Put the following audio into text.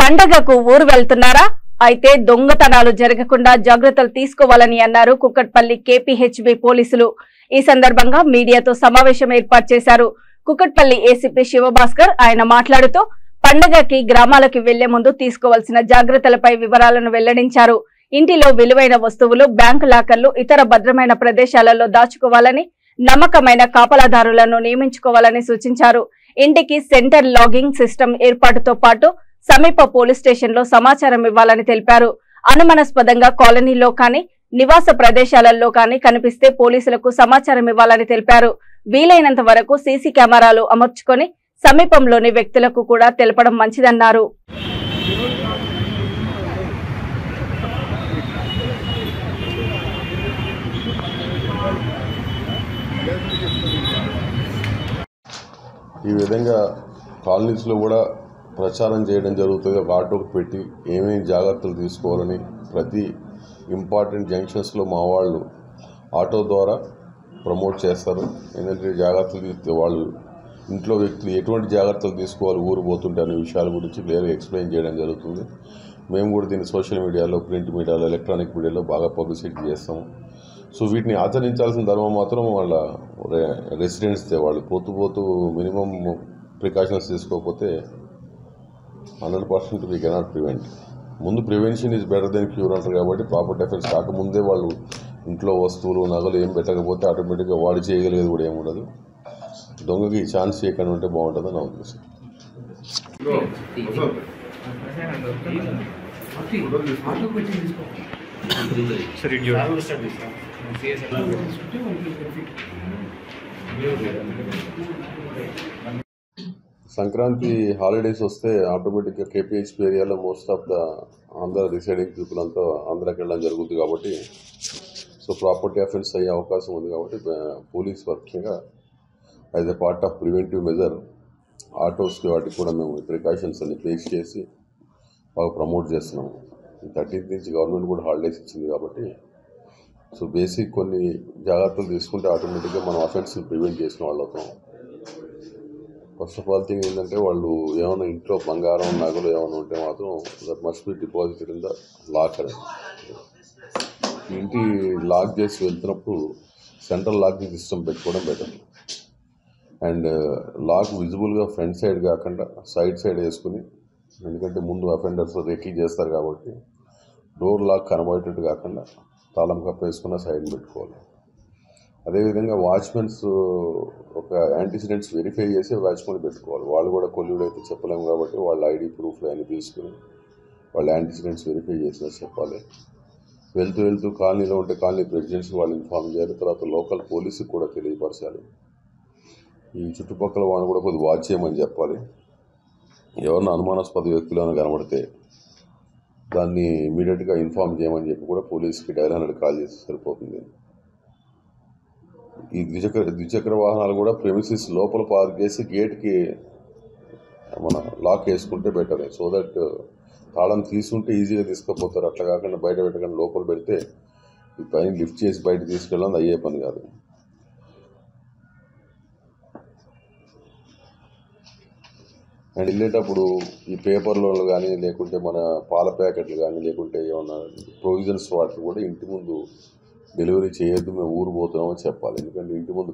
పండగకు ఊరు వెళ్తున్నారా? అయితే దొంగతనాలు జరగకుండా జాగ్రత్తలు తీసుకోవాలని అన్నారు కుక్కట్పల్లి కేపీహెచ్బీ పోలీసులు. ఈ సందర్భంగా మీడియాతో సమావేశం ఏర్పాటు చేశారు. కుక్కట్పల్లి ఏసీపీ శివభాస్కర్ ఆయన మాట్లాడుతూ పండగకి గ్రామాలకు వెళ్లే ముందు తీసుకోవాల్సిన జాగ్రత్తలపై వివరాలను వెల్లడించారు. ఇంటిలో విలువైన వస్తువులు, బ్యాంకు లాకర్లు, ఇతర భద్రమైన ప్రదేశాలలో దాచుకోవాలని, నమ్మకమైన కాపలాదారులను నియమించుకోవాలని సూచించారు. ఇంటికి సెంటర్ లాగింగ్ సిస్టమ్ ఏర్పాటుతో పాటు సమీప పోలీస్ స్టేషన్ లో సమాచారం ఇవ్వాలని తెలిపారు. అనుమానాస్పదంగా కాలనీలో కానీ నివాస ప్రదేశాలలో కానీ కనిపిస్తే పోలీసులకు సమాచారం ఇవ్వాలని తెలిపారు. వీలైనంత వరకు సీసీ కెమెరాలు అమర్చుకొని సమీపంలోని వ్యక్తులకు కూడా తెలపడం మంచిదన్నారు. ఈ విధంగా కాలనీస్లో కూడా ప్రచారం చేయడం జరుగుతుంది. ఒక ఆటోకి పెట్టి ఏమేమి జాగ్రత్తలు తీసుకోవాలని ప్రతి ఇంపార్టెంట్ జంక్షన్స్లో మా వాళ్ళు ఆటో ద్వారా ప్రమోట్ చేస్తారు. ఏంటంటే జాగ్రత్తలు తీస్తే వాళ్ళు ఇంట్లో వ్యక్తులు ఎటువంటి జాగ్రత్తలు తీసుకోవాలి ఊరు పోతుంటే అనే విషయాల గురించి క్లియర్గా ఎక్స్ప్లెయిన్ చేయడం జరుగుతుంది. మేము కూడా దీన్ని సోషల్ మీడియాలో, ప్రింట్ మీడియాలో, ఎలక్ట్రానిక్ మీడియాలో బాగా పబ్లిసిటీ చేస్తాము. సో వీటిని ఆచరించాల్సిన ధర్మం మాత్రం వాళ్ళ రెసిడెంట్స్దే. వాళ్ళు పోతూ మినిమం ప్రికాషన్స్ తీసుకోకపోతే 100% వీ కెనాట్ ప్రివెంట్. ముందు prevention is better than cure అంటారు. కాబట్టి ప్రాపర్టీ అఫెన్స్ కాకముందే వాళ్ళు ఇంట్లో వస్తువులు, నగలు ఏం పెట్టకపోతే ఆటోమేటిక్గా వాడు చేయగలిగేది కూడా ఏమి ఉండదు. దొంగకి ఛాన్స్ చేయకుండా ఉంటే బాగుంటుందని నా ఉద్దేశం. సంక్రాంతి హాలిడేస్ వస్తే ఆటోమేటిక్గా కేపీహెచ్పీ ఏరియాలో most of the Andhra residing people అంతా ఆంధ్రాకి వెళ్ళడం జరుగుతుంది. కాబట్టి సో ప్రాపర్టీ అఫెన్స్ అయ్యే అవకాశం ఉంది. కాబట్టి పోలీస్ వర్క్గా as a part of preventive measure ఆటోస్కి వాటికి కూడా మేము ప్రికాషన్స్ అన్ని ప్లేస్ చేసి బాగా ప్రమోట్ చేస్తున్నాము. 13th నుంచి గవర్నమెంట్ కూడా హాలిడేస్ ఇచ్చింది. కాబట్టి సో బేసిక్ కొన్ని జాగ్రత్తలు తీసుకుంటే ఆటోమేటిక్గా మనం అఫెన్స్ ప్రివెంట్ చేసిన వాళ్ళు అవుతాం. ఫస్ట్ ఆఫ్ ఆల్ థింగ్ ఏంటంటే వాళ్ళు ఏమైనా ఇంట్లో బంగారం, నగలు ఏమైనా ఉంటే మాత్రం that must be deposited in the locker. ఇంటి లాక్ చేసి వెళ్తున్నప్పుడు సెంట్రల్ లాకింగ్ సిస్టమ్ పెట్టుకోవడం బెటర్. అండ్ లాక్ విజిబుల్గా ఫ్రంట్ సైడ్ కాకుండా సైడ్ వేసుకుని, ఎందుకంటే ముందు అఫెండర్స్ రెక్కీ చేస్తారు కాబట్టి డోర్ లాక్ కనబడేటట్టు కాకుండా తాళం కప్ప వేసుకున్న సైడ్ పెట్టుకోవాలి. అదేవిధంగా వాచ్మెన్స్ ఒక యాంటీసిడెంట్స్ వెరిఫై చేసి వాచ్మెన్ పెట్టుకోవాలి. వాళ్ళు కూడా కొల్యూడ్ అయితే చెప్పలేము కాబట్టి వాళ్ళ ఐడి ప్రూఫ్లు అన్నీ తీసుకుని వాళ్ళు యాంటీసిడెంట్స్ వెరిఫై చేసినా చెప్పాలి. వెళ్తూ కాలనీలో ఉంటే కాలనీ ప్రెసిడెంట్స్కి వాళ్ళు ఇన్ఫార్మ్ చేయాలి. తర్వాత లోకల్ పోలీసుకి కూడా తెలియపరచాలి. ఈ చుట్టుపక్కల వాళ్ళు కూడా కొద్దిగా వాచ్ చేయమని చెప్పాలి. ఎవరిన అనుమానాస్పద వ్యక్తులు ఏమైనా కనబడితే దాన్ని ఇమీడియట్గా ఇన్ఫార్మ్ చేయమని చెప్పి కూడా పోలీస్కి డైల్ 100 కాల్ చేస్తే సరిపోతుంది. ఈ ద్విచక్ర వాహనాలు కూడా ప్రెమిసిస్ లోపల పార్క్ చేసి గేట్కి మన లాక్ వేసుకుంటే బెటర్. సో దట్ తాళం తీసుకుంటే ఈజీగా తీసుకుపోతారు. అట్లా కాకుండా బయట పెట్టకుండా లోపల పెడితే ఈ పైన లిఫ్ట్ చేసి బయట తీసుకెళ్ళడం అయ్యే పని కాదు. అండ్ వెళ్ళేటప్పుడు ఈ పేపర్లో కానీ, లేకుంటే మన పాల ప్యాకెట్లు కానీ, లేకుంటే ఏమన్నా ప్రొవిజన్స్ వాటిని కూడా ఇంటి ముందు డెలివరీ చేయొద్దు, మేము ఊరు పోతున్నామని చెప్పాలి. ఎందుకంటే ఇంటి ముందు